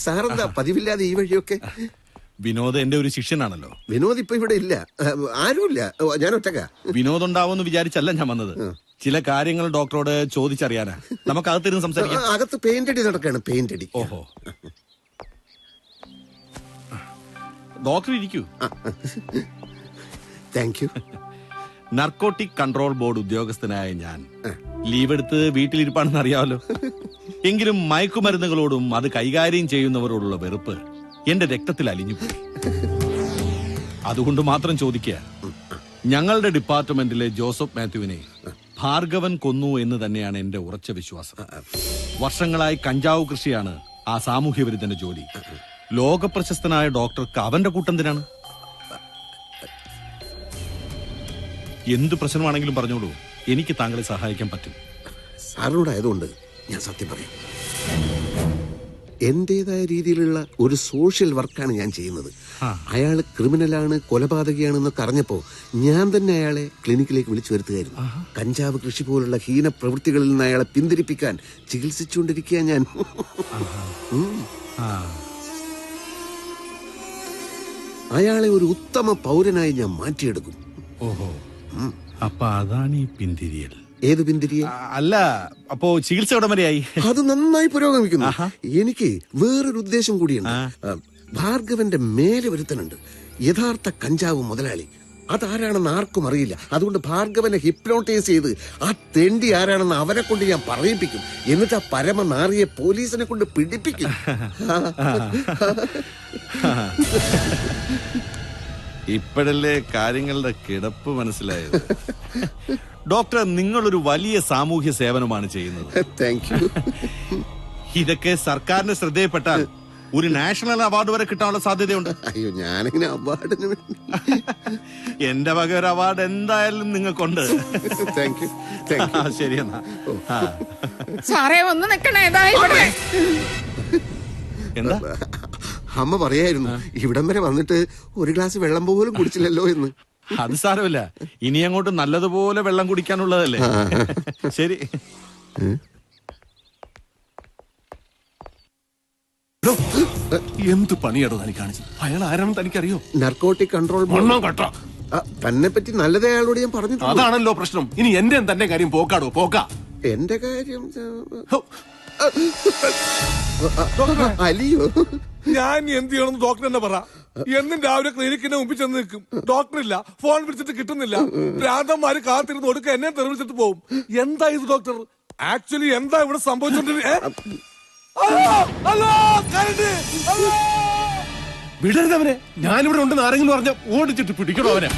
സാറെന്താ പതിവില്ലാതെ ഈ വഴിയൊക്കെ? വിനോദ് എന്റെ ഒരു ശിഷ്യനാണല്ലോ. വിനോദ് ഇപ്പൊ ഇവിടെ ഇല്ല, ആരുമില്ല, ഞാൻ ഒറ്റക്കാ. വിനോദ് ഉണ്ടാവുമെന്ന് വിചാരിച്ചല്ല ഞാൻ വന്നത്. ചില കാര്യങ്ങൾ ഡോക്ടറോട് ചോദിച്ചറിയാനാ. നമുക്ക് അകത്തിരുന്ന് സംസാരിക്കാം. അകത്ത് പെയിന്റ് അടി നടക്കാണ്, പെയിന്റ് അടി. ഓഹോ, ഡോക്ടർ ഇരിക്കൂ. Thank you. Narcotic control board ഉദ്യോഗസ്ഥനായ ഞാൻ ലീവ് എടുത്ത് വീട്ടിലിരിപ്പാണെന്ന് അറിയാമല്ലോ. എങ്കിലും മയക്കുമരുന്നുകളോടും അത് കൈകാര്യം ചെയ്യുന്നവരോടുള്ള വെറുപ്പ് എന്റെ രക്തത്തിൽ അലിഞ്ഞുപോയി. അതുകൊണ്ട് മാത്രം ചോദിക്കുക, ഞങ്ങളുടെ ഡിപ്പാർട്ട്മെന്റിലെ ജോസഫ് മാത്യുവിനെ ഭാർഗവൻ കൊന്നു എന്ന് തന്നെയാണ് എന്റെ ഉറച്ച വിശ്വാസം. വർഷങ്ങളായി കഞ്ചാവ് കൃഷിയാണ് ആ സാമൂഹ്യ വിരുദ്ധന്റെ ജോലി. ലോകപ്രശസ്തനായ ഡോക്ടർക്ക് അവന്റെ കൂട്ടന്തിനാണ്. എന്തു പ്രശ്നമാണെങ്കിലും പറഞ്ഞോളൂ, എനിക്ക് താങ്കളെ സഹായിക്കാൻ പറ്റും. സാറിനോടായതുകൊണ്ട് ഞാൻ സത്യം പറയാം. എന്റേതായ രീതിയിലുള്ള ഒരു സോഷ്യൽ വർക്കാണ് ഞാൻ ചെയ്യുന്നത്. അയാൾ ക്രിമിനലാണ്, കൊലപാതകയാണെന്നൊക്കെ അറിഞ്ഞപ്പോ ഞാൻ തന്നെ അയാളെ ക്ലിനിക്കിലേക്ക് വിളിച്ചു വരുത്തുകയായിരുന്നു. കഞ്ചാവ് കൃഷി പോലുള്ള ഹീന പ്രവൃത്തികളിൽ നിന്ന് അയാളെ പിന്തിരിപ്പിക്കാൻ ചികിത്സിച്ചുകൊണ്ടിരിക്കുക ഞാൻ. അയാളെ ഒരു ഉത്തമ പൗരനായി ഞാൻ മാറ്റിയെടുക്കും. ഓഹോ, അപ്പൊ അതാണ് ഈ പിന്തിരിയൽ. ഏത് പിന്തിരിയൽ? അല്ല, അപ്പോ ചികിത്സ ഉടൻ വരെയായി. അത് നന്നായി പുരോഗമിക്കുന്നു. എനിക്ക് വേറൊരു ഉദ്ദേശം കൂടിയുണ്ട്. ഭാർഗവന്റെ മേലെ ഒരുത്തനുണ്ട്, യഥാർത്ഥ കഞ്ചാവ് മുതലാളി. അതാരാണെന്ന് ആർക്കും അറിയില്ല. അതുകൊണ്ട് ഭാർഗവനെ ഹിപ്നോട്ടൈസ് ചെയ്ത് ആ തെണ്ടി ആരാണെന്ന് അവരെ കൊണ്ട് ഞാൻ പറയിപ്പിക്കും. എന്നിട്ട് ആ പരമനാറിയെ പോലീസിനെ കൊണ്ട് പിടിപ്പിക്കും. ഇപ്പോഴല്ലേ കാര്യങ്ങളുടെ കിടപ്പ് മനസ്സിലായത്. ഡോക്ടർ, നിങ്ങളൊരു വലിയ സാമൂഹ്യ സേവനമാണ് ചെയ്യുന്നത്. Thank you. ഇതൊക്കെ സർക്കാരിന്റെ ശ്രദ്ധയിൽപ്പെട്ടാൽ ഒരു നാഷണൽ അവാർഡ് വരെ കിട്ടാനുള്ള സാധ്യതയുണ്ട്. അയ്യോ, ഞാനിങ്ങനെ അവാർഡിന് എന്റെ വക ഒരു അവാർഡ് എന്തായാലും നിങ്ങൾക്കുണ്ട്. Thank you. ശരി എന്നാ. സാറേ ഒന്ന് നിക്കണേ. എന്താ? അമ്മ പറയായിരുന്നു ഇവിടം വരെ വന്നിട്ട് ഒരു ഗ്ലാസ് വെള്ളം പോലും കുടിച്ചില്ലല്ലോ എന്ന്. അത് സാരമില്ല, ഇനി അങ്ങോട്ട് നല്ലതുപോലെ വെള്ളം കുടിക്കാനുള്ളതല്ലേ. ശരി. എന്ത് പണിയാടോ തനിക്ക് കാണിച്ചത്? അയാൾ ആരാണെന്ന് തനിക്കറിയോ? Narcotic control board. തന്നെ പറ്റി നല്ലത് അയാളോട് ഞാൻ പറഞ്ഞു. അതാണല്ലോ പ്രശ്നം. ഇനി എന്റെ തന്റെ കാര്യം പോക്കാടോ, പോക്കാ. എന്റെ കാര്യം അലിയോ, ഞാൻ എന്ത് ചെയ്യണമെന്ന് ഡോക്ടർ തന്നെ പറ. എന്നും രാവിലെ ക്ലിനിക്കിന്റെ മുമ്പിൽ ചെന്ന് നിൽക്കും. ഡോക്ടറില്ല, ഫോൺ വിളിച്ചിട്ട് കിട്ടുന്നില്ല. ഭ്രാന്തന്മാര് കാത്തിരുന്ന് കൊടുക്ക എന്നെ തെറിവിളിച്ചിട്ട് പോവും. എന്താ ഇത് ഡോക്ടർ? ആക്ച്വലി എന്താ ഇവിടെ സംഭവിച്ചോണ്ടിരിക്കുന്നത്? വിടരുതവനെ. ഞാനിവിടെ ഉണ്ടെന്ന് ആരെങ്കിലും പറഞ്ഞ ഓടിച്ചിട്ട് പിടിക്കണോ അവനെ?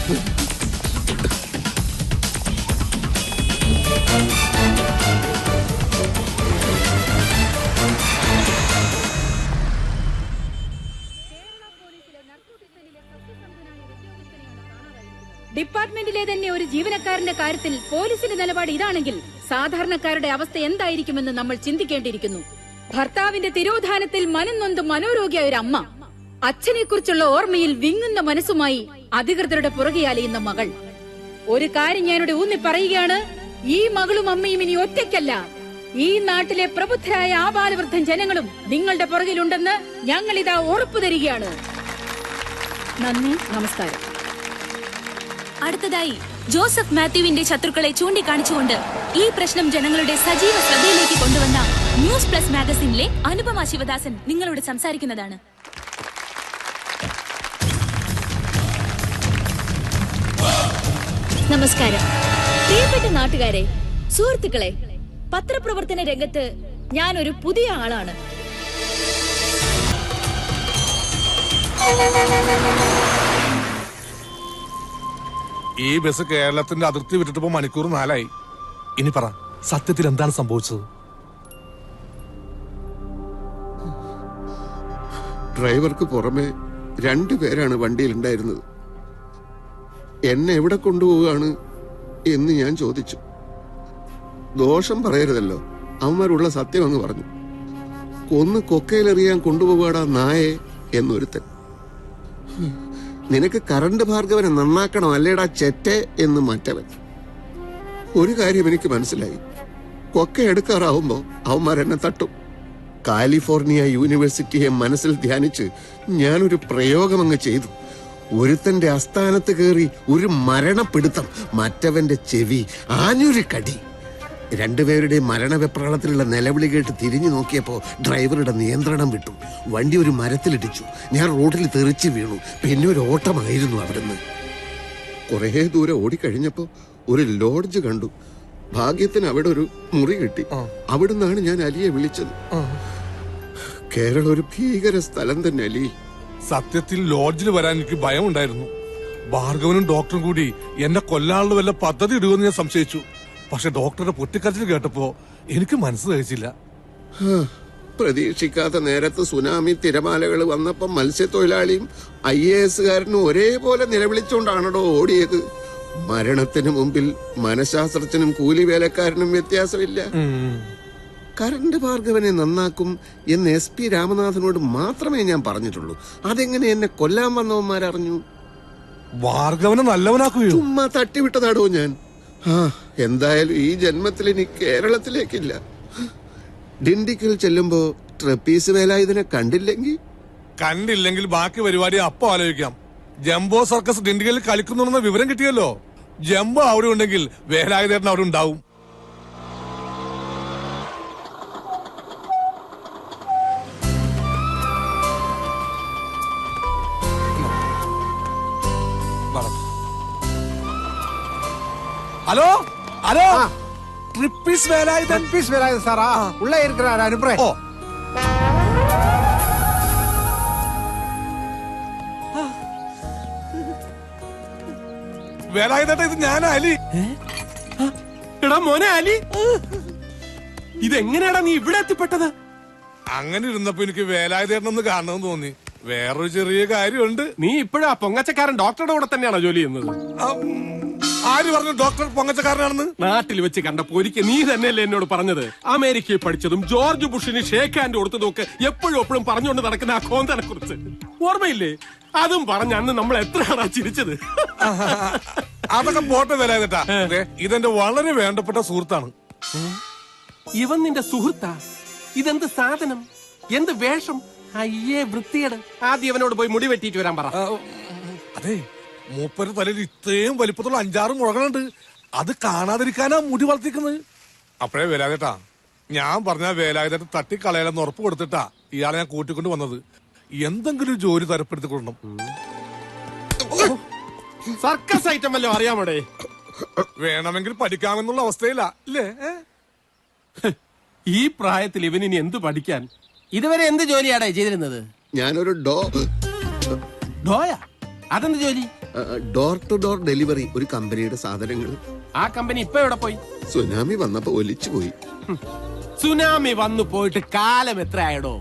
ഡിപ്പാർട്ട്മെന്റിലെ തന്നെ ഒരു ജീവനക്കാരന്റെ കാര്യത്തിൽ പോലീസിന്റെ നിലപാട് ഇതാണെങ്കിൽ സാധാരണക്കാരുടെ അവസ്ഥ എന്തായിരിക്കുമെന്ന് നമ്മൾ ചിന്തിക്കേണ്ടിയിരിക്കുന്നു. ഭർത്താവിന്റെ തിരോധാനത്തിൽ മനംനൊന്ത് മനോരോഗിയായ ഒരു അമ്മ, അച്ഛനെ കുറിച്ചുള്ള ഓർമ്മയിൽ വിങ്ങുന്ന മനസ്സുമായി അധികൃതരുടെ പുറകെ അലയുന്ന മകൾ. ഒരു കാര്യം ഞാനിവിടെ ഊന്നി പറയുകയാണ്, ഈ മകളും അമ്മയും ഇനി ഒറ്റയ്ക്കല്ല. ഈ നാട്ടിലെ പ്രബുദ്ധരായ ആബാലവൃദ്ധൻ ജനങ്ങളും നിങ്ങളുടെ പുറകിലുണ്ടെന്ന് ഞങ്ങൾ ഇതാ ഉറപ്പു തരികയാണ്. നന്ദി, നമസ്കാരം. അടുത്തതായി ജോസഫ് മാത്യുവിന്റെ ശത്രുക്കളെ ചൂണ്ടിക്കാണിച്ചുകൊണ്ട് ഈ പ്രശ്നം ജനങ്ങളുടെ സജീവ ശ്രദ്ധയിലേക്ക് കൊണ്ടുവന്ന ന്യൂസ് പ്ലസ് മാഗസിനിലെ അനുപമ ശിവദാസൻ നിങ്ങളോട് സംസാരിക്കുന്നതാണ്. നമസ്കാരം. പ്രിയപ്പെട്ട നാട്ടുകാരെ, സുഹൃത്തുക്കളെ, പത്രപ്രവർത്തന രംഗത്ത് ഞാനൊരു പുതിയ ആളാണ്. ഈ ബസ് കേരളത്തിന്റെ അതിർത്തി വിട്ടിട്ടിപ്പോ മണിക്കൂർ 4 ഇനി പറ, സത്യത്തിൽ എന്താണ് സംഭവിച്ചത്? ഡ്രൈവർക്ക് പുറമെ 2 പേരാണ് വണ്ടിയിലുണ്ടായിരുന്നത്. എന്നെ എവിടെ കൊണ്ടുപോവുകയാണ് എന്ന് ഞാൻ ചോദിച്ചു. ദോഷം പറയരുതല്ലോ, അവന്മാരുള്ള സത്യം അങ്ങ് പറഞ്ഞു. കൊന്ന് കൊക്കയിലെറിയാൻ കൊണ്ടുപോകാടാ നായെ എന്നൊരുത്തൻ. നിനക്ക് കറണ്ട് ഭാർഗവനെ നന്നാക്കണം അല്ലേടാ ചെറ്റെ എന്ന് മറ്റവൻ. ഒരു കാര്യം എനിക്ക് മനസ്സിലായി, കൊക്ക എടുക്കാറാവുമ്പോ അവന്മാരെന്നെ തട്ടും. കാലിഫോർണിയ യൂണിവേഴ്സിറ്റിയെ മനസ്സിൽ ധ്യാനിച്ച് ഞാനൊരു പ്രയോഗം അങ്ങ് ചെയ്തു. ഒരുത്തന്റെ അസ്ഥാനത്ത് കയറി ഒരു മരണപ്പിടുത്തം, മറ്റവന്റെ ചെവി ആഞ്ഞൊരു കടി. രണ്ടുപേരുടെ മരണവെപ്രാളത്തിലുള്ള നിലവിളി കേട്ട് തിരിഞ്ഞു നോക്കിയപ്പോ ഡ്രൈവറുടെ നിയന്ത്രണം വിട്ടു. വണ്ടി ഒരു മരത്തിലിടിച്ചു. ഞാൻ റോഡിൽ തെറിച്ചു വീണു. പിന്നെ ഒരു ഓട്ടമായിരുന്നു അവിടുന്ന്. കുറേ ദൂരം ഓടിക്കഴിഞ്ഞപ്പോ ഒരു ലോഡ്ജ് കണ്ടു. ഭാഗ്യത്തിന് അവിടെ ഒരു മുറി കിട്ടി. അവിടുന്നാണ് ഞാൻ അലിയെ വിളിച്ചത്. കേരളം ഒരു ഭീകര സ്ഥലം തന്നെ അലി. സത്യത്തിൽ ലോഡ്ജിൽ വരാൻ എനിക്ക് ഭയമുണ്ടായിരുന്നു. ഭാർഗവനും ഡോക്ടറും കൂടി എന്നെ കൊല്ലാനുള്ള വല്ല പദ്ധതി ഇടുമെന്ന് ഞാൻ സംശയിച്ചു. പക്ഷെ ഡോക്ടറുടെ പൊട്ടിക്കരച്ചിൽ കേട്ടപ്പോ എനിക്ക് മനസ്സ് കഴിച്ചില്ല. പ്രതീക്ഷിക്കാത്ത നേരത്ത് സുനാമി തിരമാലകൾ വന്നപ്പോ മത്സ്യത്തൊഴിലാളിയും IAS-കാരനും ഒരേപോലെ നിലവിളിച്ചുകൊണ്ടാണോ ഓടിയത്. മരണത്തിന് മുമ്പിൽ മനഃശാസ്ത്രജ്ഞനും കൂലി വേലക്കാരനും വ്യത്യാസമില്ല. കരണ്ട് ഭാർഗവനെ നന്നാക്കും എന്ന് SP രാമനാഥനോട് മാത്രമേ ഞാൻ പറഞ്ഞിട്ടുള്ളൂ. അതെങ്ങനെ എന്നെ കൊല്ലാൻ വന്നവന്മാരറിഞ്ഞു? ഭാർഗവനെ നല്ലവനാക്കുകയോ? ചുമ്മാ തട്ടിവിട്ടതാടോ ഞാൻ. എന്തായാലും ഈ ജന്മത്തിൽ ഇനി കേരളത്തിലേക്കില്ല. ഡിണ്ടിക്കൽ ചെല്ലുമ്പോ ട്രപ്പീസ് വേലായുധനെ കണ്ടില്ലെങ്കിൽ ബാക്കി പരിപാടി അപ്പൊ ആലോചിക്കാം. ജംബോ സർക്കസ് ഡിണ്ടിക്കലിൽ കളിക്കുന്നുണ്ടെന്ന വിവരം കിട്ടിയല്ലോ. ജംബോ അവിടെ ഉണ്ടെങ്കിൽ വേലായുധേട്ടൻ അവിടെ ഉണ്ടാവും. ஹலோ ஹலோ ட்ரிப்பிஸ் வேலாயுதன் சாரா உள்ள இருக்கிறாரு அனுப்புறேன். ஓ വേലായുധേട്ടാ, ഇത് ഞാനാ അലി. എടാ മോനെ അലി, ഇതെങ്ങനെയാടാ നീ ഇവിടെ എത്തിപ്പെട്ടത്? അങ്ങനെ ഇരുന്നപ്പോ എനിക്ക് വേലായുധേട്ടനൊന്ന് കാണണമെന്ന് തോന്നി. വേറൊരു ചെറിയ കാര്യമുണ്ട്. നീ ഇപ്പോഴാ പൊങ്ങച്ചക്കാരൻ ഡോക്ടറുടെ കൂടെ തന്നെയാണോ ജോലി ചെയ്യുന്നത്? ആര് പറഞ്ഞു ഡോക്ടർ പൊങ്ങച്ചക്കാരനാണെന്ന്? നാട്ടിൽ വെച്ച് കണ്ടപ്പോ ഒരിക്കൽ നീ തന്നെയല്ലേ എന്നോട് പറഞ്ഞത് അമേരിക്കയിൽ പഠിച്ചതും ജോർജ് ബുഷിന് ഷേക്ക് ഹാൻഡ് കൊടുത്തതൊക്കെ എപ്പോഴും പറഞ്ഞുകൊണ്ട് നടക്കുന്ന ആ കോന്തനെ കുറിച്ച് ഓർമ്മയില്ലേ? അതും പറഞ്ഞ അന്ന് നമ്മൾ എത്രയാണാ ചിരിച്ചത്. അതൊക്കെ പോട്ടെ വേലായുധേട്ടാ, ഇതെന്റെ വളരെ വേണ്ടപ്പെട്ട സുഹൃത്താണ്. ഇവൻ നിന്റെ സുഹൃത്താ? ഇതെന്ത് സാധനം, എന്ത് വേഷം? അയ്യേ വൃത്തിയേട്. ആദ്യം ഇവനോട് പോയി മുടി വെട്ടിയിട്ട് വരാൻ പറ. അതെ, മൂപ്പര് തലയിൽ ഇത്രയും വലിപ്പത്തുള്ള 5-6 മുഴകളുണ്ട്. അത് കാണാതിരിക്കാനാ മുടി വളർത്തിക്കുന്നത്. അപ്പഴേ വേലായുധേട്ടാ, ഞാൻ പറഞ്ഞ വേലായുധേട്ടൻ തട്ടിക്കളയാലെന്ന് ഉറപ്പ് കൊടുത്തിട്ടാ ഇയാളെ ഞാൻ കൂട്ടിക്കൊണ്ട് വന്നത്. എന്തെങ്കിലും ജോലി തരപ്പെടുത്തി കൊടുക്കണം. സർക്കസ് ഐറ്റം വല്ലോ അറിയാമോടെ? വേണമെങ്കിൽ പഠിക്കാമെന്നുള്ള അവസ്ഥയിലാ അല്ലേ? ഈ പ്രായത്തിൽ ഇവനിനി എന്ത് പഠിക്കാൻ? ഇതുവരെ എന്ത് ജോലിയാടാ ചെയ്തിരുന്നത്? ഞാനൊരു ഡോയാ? അതെന്ത് ജോലി? ഡോർ ടു ഡോർ ഡെലിവറി ഒരു കമ്പനിയുടെ സാധനങ്ങൾ. ആ കമ്പനി ഇപ്പൊ എവിടെ പോയി? സുനാമി വന്നപ്പോ ഒലിച്ചു പോയി. സുനാമി വന്നു പോയിട്ട് കാലം എത്രയായടോ?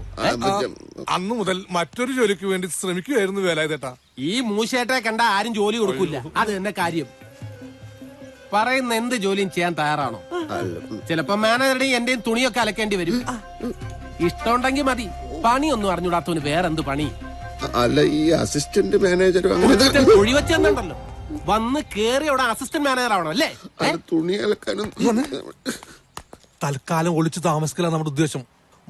അന്നു മുതൽ മറ്റൊരു ജോലിക്ക് വേണ്ടി ശ്രമിക്കുകയായിരുന്നു വേലായുധേട്ടാ. ഈ മൂശേട്ടെ കണ്ട ആരും ജോലി കൊടുക്കില്ല. അത് തന്നെ കാര്യം. പറയുന്ന എന്ത് ജോലിയും ചെയ്യാൻ തയ്യാറാണോ? ചിലപ്പോ മാനേജറുടെയും എന്റെയും തുണിയൊക്കെ അലക്കേണ്ടി വരും. ഇഷ്ടമുണ്ടെങ്കിൽ മതി. പണിയൊന്നും അറിഞ്ഞൂടാത്തവന് വേറെന്ത് പണി? അല്ല, ഈ അസിസ്റ്റന്റ് മാനേജർ ഒഴിവെച്ചെന്നുണ്ടല്ലോ, വന്ന് കേറി അവിടെ അസിസ്റ്റന്റ് മാനേജർ ആവണം അല്ലേ? തുണി അലക്കാനും. തൽക്കാലം ഒളിച്ചു താമസിക്കല നമ്മുടെ ഉദ്ദേശം.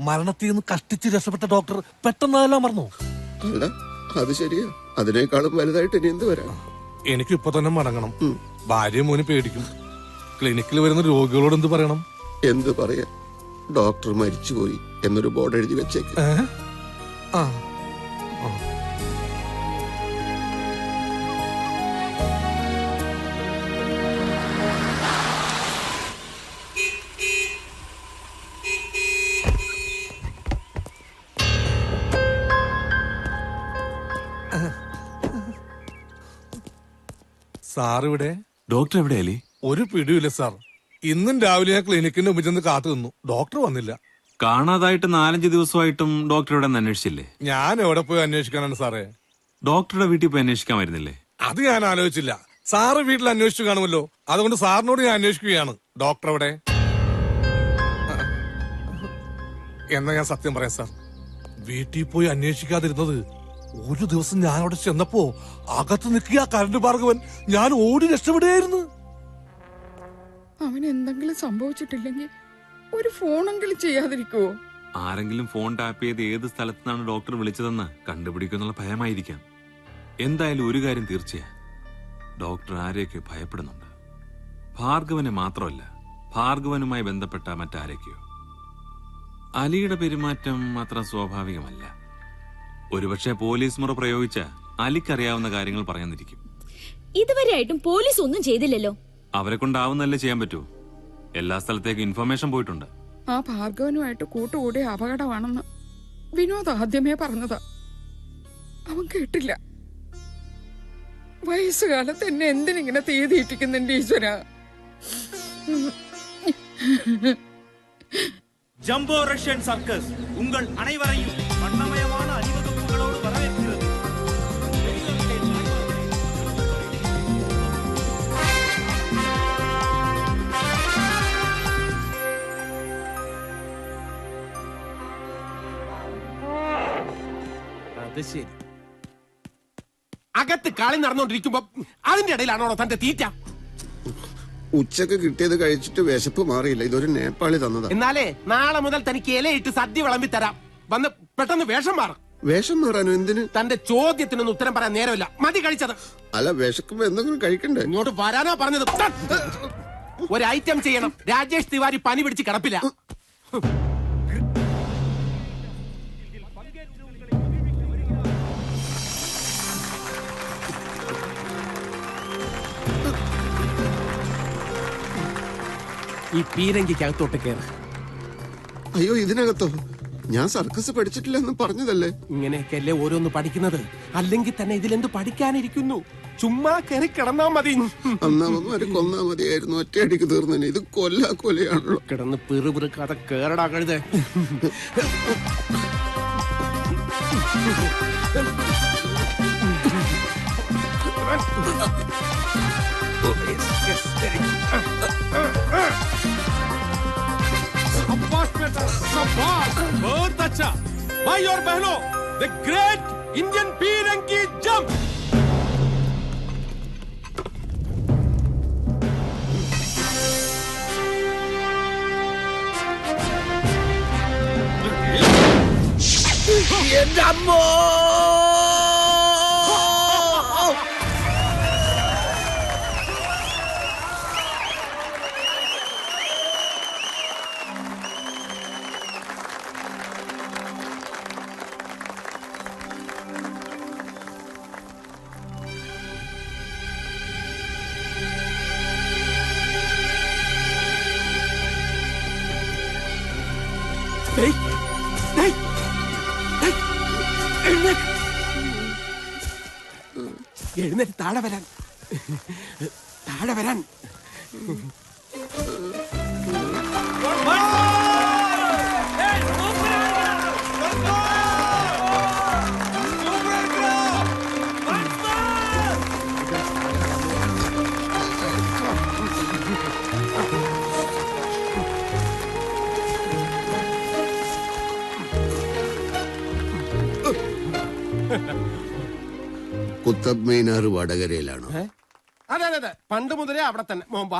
മരണത്തിൽ നിന്ന് കഷ്ടിച്ച് രക്ഷപ്പെട്ട ഡോക്ടർ പെട്ടെന്നെല്ലാം മറന്നു. അല്ല, അത് ശരിയാ. അതിനേക്കാളും വലുതായിട്ട് ഇനി എന്ത് വരാം? എനിക്ക് ഇപ്പൊ തന്നെ മടങ്ങണം. ഭാര്യ മോന് പേടിക്കും. ക്ലിനിക്കിൽ വരുന്ന രോഗികളോട് എന്ത് പറയണം? എന്ത് പറയാ? ഡോക്ടർ മരിച്ചുപോയി എന്നൊരു ബോർഡ് എഴുതി വെച്ചേക്ക്. സാർ ഇവിടെ? ഡോക്ടർ എവിടെ അലി? ഒരു പിടിയില്ല സാർ. ഇന്നും രാവിലെ ഞാൻ ക്ലിനിക്കിന്റെ മുമ്പിൽ ചെന്ന് കാത്തു നിന്നു. ഡോക്ടർ വന്നില്ല. കാണാതായിട്ട് 4-5 ദിവസമായിട്ടും ഡോക്ടർ ഇവിടെ അന്വേഷിച്ചില്ലേ? ഞാൻ എവിടെ പോയി അന്വേഷിക്കാനാണ് സാറേ? ഡോക്ടറുടെ വീട്ടിൽ പോയി അന്വേഷിക്കാൻ വരുന്നില്ലേ? അത് ഞാൻ ആലോചിച്ചില്ല. സാറ് വീട്ടിൽ അന്വേഷിച്ചു കാണുമല്ലോ, അതുകൊണ്ട് സാറിനോട് ഞാൻ അന്വേഷിക്കുകയാണ്. ഡോക്ടർ എവിടെ? എന്നാ ഞാൻ സത്യം പറയാം സാർ, വീട്ടിൽ പോയി അന്വേഷിക്കാതിരുന്നത് ഒരു ദിവസം ഞാൻ അവിടെ ചെന്നപ്പോ അകത്ത് നിൽക്കുക കരണ്ട് ഭാർഗവൻ. ഞാൻ ഓടി രക്ഷപ്പെടുകയായിരുന്നു. അവൻ എന്തെങ്കിലും സംഭവിച്ചിട്ടില്ലെങ്കിൽ ഒരു ഫോണെങ്കിലും ചെയ്യാതിരിക്കുവോ? ആരെങ്കിലും ഫോൺ ടാപ്പ് ചെയ്ത് ഏത് സ്ഥലത്തു നിന്നാണ് ഡോക്ടർ വിളിച്ചതെന്ന് കണ്ടുപിടിക്കുന്നുള്ള ഭയമായിരിക്കാം. എന്തായാലും ഒരു കാര്യം തീർച്ചയാ, ഡോക്ടർ ആരെയൊക്കെ ഭയപ്പെടുന്നുണ്ട്. ഭാർഗവനെ മാത്രമല്ല, ഭാർഗവനുമായി ബന്ധപ്പെട്ട മറ്റാരൊക്കെയോ. അലിയുടെ പെരുമാറ്റം അത്ര സ്വാഭാവികമല്ല. ഒരുപക്ഷെ പോലീസ് മുറ പ്രയോഗിച്ച അലിക്കറിയാവുന്ന കാര്യങ്ങൾ പറയാന്നിരിക്കും. ഇതുവരെയായിട്ടും പോലീസ് ഒന്നും ചെയ്തില്ലല്ലോ. അവരെ കൊണ്ടാവുന്നല്ലേ ചെയ്യാൻ പറ്റൂ. എല്ലാ സ്ഥലത്തേക്കും ഇൻഫർമേഷൻ പോയിട്ടുണ്ട്. ആ ഭാർഗവനുമായിട്ട് കൂട്ടുകൂടിയ അപകടമാണെന്ന് വിനോദ് ആദ്യമേ പറഞ്ഞതാ. അവൻ കേട്ടില്ല. വയസ്സുകാലത്ത് എന്നെ എന്തിനിങ്ങനെ തീയതിയിട്ടിക്കുന്നുണ്ട് ഈശ്വര. ஜம்போ ரஷ்யன் சர்க்கஸ் உங்கள் அனைவரையும் வண்ணமயமான அணிவகுப்புகளோடு வரவேற்கிறது. അത് ശരി. അകത്ത് കളി നടന്നുകൊണ്ടിരിക്കുമ്പോ അതിന്റെ ഇടയിലാണോ തന്റെ തീറ്റ? ഉച്ചക്ക് കിട്ടിയത് കഴിച്ചിട്ട് വിശപ്പ് മാറിയില്ല. ഇതൊരു നേപ്പാളി തന്നതാ. എന്നാലേ നാളെ മുതൽ തനിക്ക് ഇലയിട്ട് സദ്യ വിളമ്പി തരാം. വന്ന് പെട്ടെന്ന് വേഷം മാറും. വേഷം മാറാനോ? എന്തിന്? തന്റെ ചോദ്യത്തിനൊന്നും ഉത്തരം പറയാൻ നേരമില്ല. മതി കഴിച്ചത്. അല്ല, വിശക്കുമ്പോ എന്തെങ്കിലും കഴിക്കണ്ടേ? ഇങ്ങോട്ട് വരാനാ പറഞ്ഞത്. ഒരു ഐറ്റം ചെയ്യണം. രാജേഷ് തിവാരി പനി പിടിച്ച് കിടപ്പില്ല. ഈ പീരങ്കിക്കകത്തോട്ട് കയറ്. അയ്യോ, ഇതിനകത്തോ? ഞാൻ സർക്കസ് പഠിച്ചിട്ടില്ലെന്ന് പറഞ്ഞതല്ലേ. ഇങ്ങനെയൊക്കെയല്ലേ ഓരോന്ന് പഠിക്കുന്നത്. അല്ലെങ്കിൽ തന്നെ ഇതിലെന്ത് പഠിക്കാനിരിക്കുന്നു? ചുമ്മാ കയറി കിടന്നാ മതി. അന്നവന്മാര് കൊന്നാ മതിയായിരുന്നു. ഒറ്റയടിക്ക് തീർന്നു. ഇത് കൊലയാണല്ലോ. കിടന്ന് പിറുപിറുക്കാതെ കേറടാ കഴുത. बहुत अच्छा भाई और बहनों, द ग्रेट इंडियन पीरंगी जंप. എഴുന്നേറ്റ് താഴെ വരാൻ. താഴെ വരാൻ. കുത്തബ് മൈനാർ വടകരയിലാണോ? അതെ അതെ അതെ, പണ്ട് മുതലേ അവിടെ തന്നെ. മോമ്പ